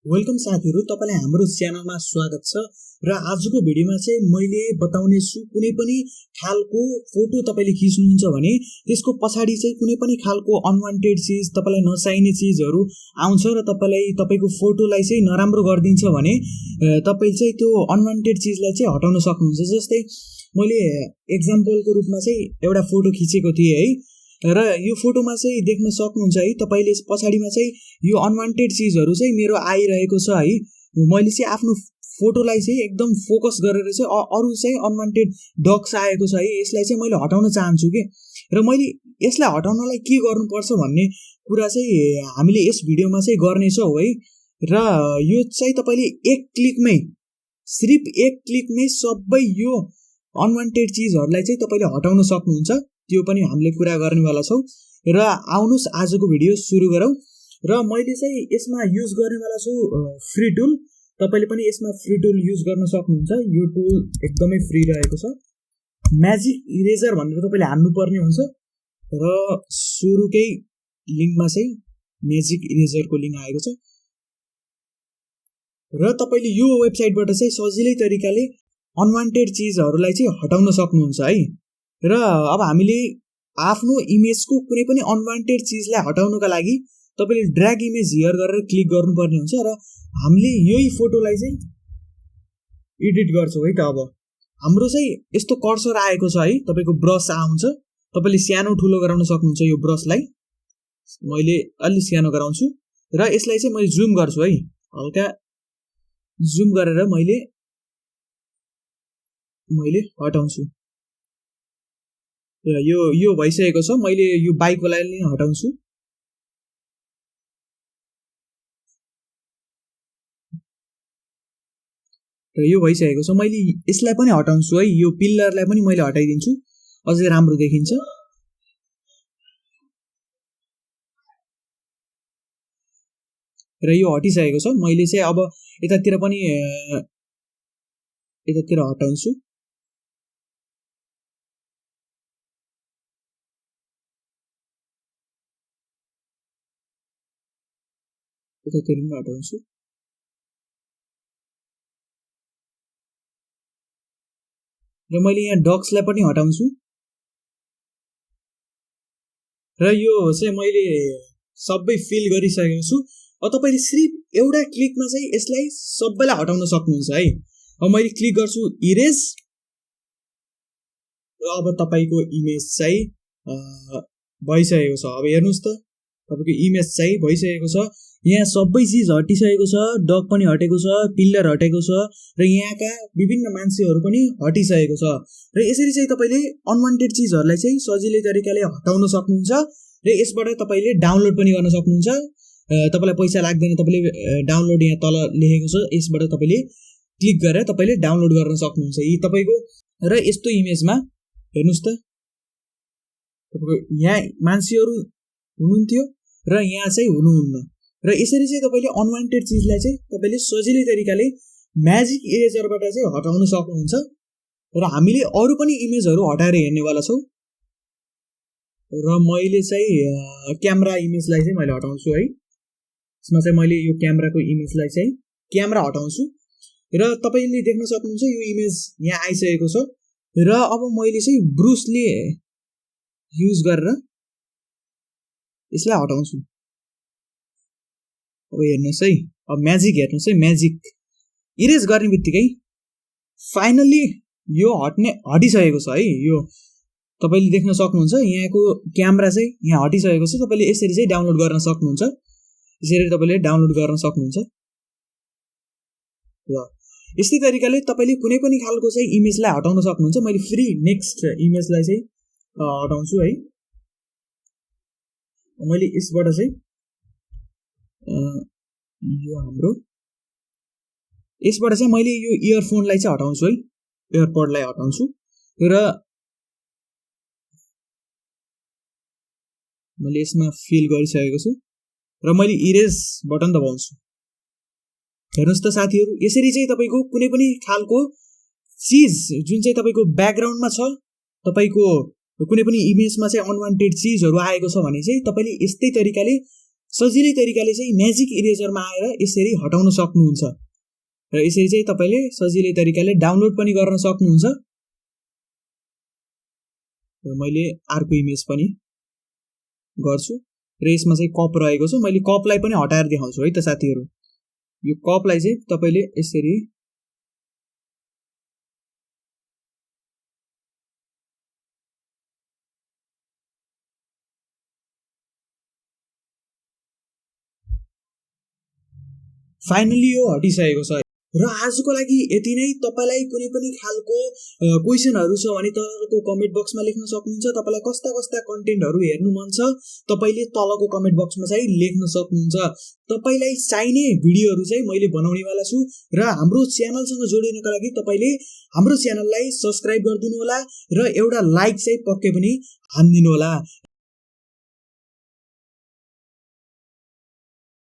Welcome साथीहरु, तपाईलाई हाम्रो च्यानलमा स्वागत छ। र आजको भिडियोमा चाहिँ मैले बताउने छु कुनै पनि खालको फोटो तपाईले खिच्नुहुन्छ भने त्यसको पछाडी चाहिँ कुनै पनि खालको अनवान्टेड चीज, तपाईलाई नचाहिने चीजहरु आउँछ र तपाईको फोटोलाई चाहिँ नराम्रो गर्दिन्छ भने तपाई चाहिँ त्यो अनवान्टेड चीजलाई चाहिँ हटाउन सक्नुहुन्छ। जस्तै मैले एक्जाम्पलको रूपमा चाहिँ एउटा फोटो खिचेको थिए है, र यो फोटोमा चाहिँ देख्न सक्नुहुन्छ है तपाईले पछाडीमा चाहिँ यो अनवान्टेड चीजहरु चाहिँ मेरो आइरहेको छ है। मैले चाहिँ आफ्नो फोटोलाई चाहिँ एकदम फोकस गरेर चाहिँ अरु चाहिँ अनवान्टेड डक्स आएको छ है, यसलाई चाहिँ मैले हटाउन चाहन्छु के। र मैले यसलाई हटाउनलाई के गर्नुपर्छ भन्ने कुरा चाहिँ हामीले यस भिडियोमा चाहिँ गर्ने छौं है। र यो चाहिँ तपाईले एक क्लिकमै, सिर्फ एक क्लिकमै सबै यो अनवान्टेड चीजहरुलाई चाहिँ तपाईले हटाउन सक्नुहुन्छ। त्यो पनि हामीले कुरा गर्नेवाला छौं। र आउनुस् आजको भिडियो सुरु गरौँ। र मैले चाहिँ यसमा युज गर्नेवाला छु फ्री टुल। तपाईले पनि यसमा फ्री टुल युज गर्न सक्नुहुन्छ। यो टुल एकदमै फ्री रहेको छ। म्याजिक इरेजर भनेर तपाईले हान्नु पर्ने हुन्छ र सुरुकै लिंकमा चाहिँ म्याजिक इरेजरको लिंक आएको छ र तपाईले यो वेबसाइटबाट चाहिँ सजिलै तरिकाले अनवान्टेड चीजहरुलाई चाहिँ हटाउन सक्नुहुन्छ है। र अब हामीले आफ्नो इमेजको कुनै पनि अनवान्टेड चीजलाई हटाउनका लागि तपाईले ड्र्याग इमेज हियर गरेर क्लिक गर्नुपर्ने हुन्छ र हामीले यही फोटोलाई चाहिँ एडिट गर्छौं है। त अब हाम्रो चाहिँ यस्तो कर्सर आएको छ है, तपाईको ब्रश आउँछ, तपाईले सानो ठुलो गराउन सक्नुहुन्छ। यो ब्रशलाई मैले अलि सानो गराउँछु र यसलाई चाहिँ मैले जुम गर्छु है, हल्का जुम गरेर मैले हटाउँछु। र यो भइसकेको छ। मैले यो बाइकलाई नै हटाउँछु र यो भइसकेको छ। मैले यसलाई पनि हटाउँछु है, यो पिल्लरलाई पनि मैले हटाइदिन्छु, अझै राम्रो देखिन्छ। र यो हटिसकेको छ। मैले चाहिँ अब यतातिर पनि यतातिर हटाउँछु। यतातिर पनि हटाउँछु। र मैले यहाँ डक्सलाई पनि हटाउँछु। र यो चाहिँ मैले सबै फिल गरिसकेको छु। अब तपाईले सिर्फ एउटा क्लिकमा चाहिँ यसलाई सबैलाई हटाउन सक्नुहुन्छ है। अब मैले क्लिक गर्छु इरेज र अब तपाईको इमेज चाहिँ भइसकेको छ। अब हेर्नुस् त, तपाईको इमेज चाहिँ भइसकेको छ। यहाँ सबै चीज हटिसकेको छ, डग पनि हटेको छ, पिल्लर हटेको छ र यहाँका विभिन्न मान्छेहरु पनि हटिसकेको छ। र यसरी चाहिँ तपाईले अनवान्टेड चीजहरुलाई चाहिँ सजिलै तरिकाले हटाउन सक्नुहुन्छ र यसबाट तपाईले डाउनलोड पनि गर्न सक्नुहुन्छ। तपाईलाई पैसा लाग्दैन, तपाईले डाउनलोड यहाँ तल लेखेको छ, यसबाट तपाईले क्लिक गरेर तपाईले डाउनलोड गर्न सक्नुहुन्छ यी तपाईको। र यस्तो इमेजमा हेर्नुस् त, तपाईको यहाँ मान्छेहरु हुनुहुन्थ्यो र यहाँ चाहिँ हुनुहुन्न। र यसरी चाहिँ तपाईले अनवान्टेड चीजलाई चाहिँ तपाईले सजिलै तरिकाले म्याजिक इरेजरबाट चाहिँ हटाउन सक्नुहुन्छ। र हामीले अरु पनि इमेजहरु हटाएर हेर्नेवाला छौं। र मैले चाहिँ क्यामेरा इमेजलाई चाहिँ मैले हटाउँछु है। यसमा चाहिँ मैले यो क्यामेराको इमेजलाई चाहिँ क्यामेरा हटाउँछु र तपाईले देख्न सक्नुहुन्छ यो इमेज यहाँ आइसकेको छ। र अब मैले चाहिँ ब्रुसले युज गरेर यसलाई हटाउँछु। अब हेर्नुस् है, अब म्याजिक हेर्नुस् है, म्याजिक इरेज गर्ने बित्तिकै फाइनली यो हटिसकेको छ है। यो तपाईले देख्न सक्नुहुन्छ यहाँको क्यामेरा चाहिँ यहाँ हटिसकेको छ। तपाईले यसरी चाहिँ डाउनलोड गर्न सक्नुहुन्छ। यसरी तपाईले डाउनलोड गर्न सक्नुहुन्छ। र यस्तै तरिकाले तपाईले कुनै पनि खालको चाहिँ इमेजलाई हटाउन सक्नुहुन्छ। मैले फ्री नेक्स्ट इमेजलाई चाहिँ हटाउँछु है। मैले यसबाट चाहिँ यो हाम्रो यसबाट चाहिँ मैले यो इयरफोनलाई चाहिँ हटाउँछु है, एयरपोडलाई हटाउँछु। र मैले यसमा फिल गरिसकेको छु र मैले इरेज बटन दबाउँछु। हेर्नुस् त साथीहरु, यसरी चाहिँ तपाईको कुनै पनि खालको चीज जुन चाहिँ तपाईको ब्याकग्राउन्डमा छ, तपाईको कुनै पनि इमेजमा चाहिँ अनवान्टेड चीजहरु आएको छ भने चाहिँ तपाईले यस्तै तरिकाले सजिलै तरिकाले चाहिँ म्याजिक इरेजरमा आएर यसरी हटाउन सक्नुहुन्छ र यसरी चाहिँ तपाईले सजिलै तरिकाले डाउनलोड पनि गर्न सक्नुहुन्छ। र मैले अर्को इमेज पनि गर्छु र यसमा चाहिँ कप रहेको छ। मैले कपलाई पनि हटाएर देखाउँछु है त साथीहरु। यो कपलाई चाहिँ तपाईले यसरी फाइनली यो हटिसकेको छ। र आजको लागि यति नै। तपाईलाई कुनै पनि खालको क्वेशनहरु छ भने तलको कमेन्ट बक्समा लेख्न सक्नुहुन्छ। तपाईलाई कस्ता कस्ता कन्टेन्टहरु हेर्नु मन छ तपाईले तलको कमेन्ट बक्समा चाहिँ लेख्न सक्नुहुन्छ। तपाईलाई चाहिने भिडियोहरु चाहिँ मैले बनाउनेवाला छु र हाम्रो च्यानलसँग जोडिनको लागि तपाईले हाम्रो च्यानललाई सब्स्क्राइब गरिदिनु होला र एउटा लाइक चाहिँ पक्कै पनि हान्दिनु होला।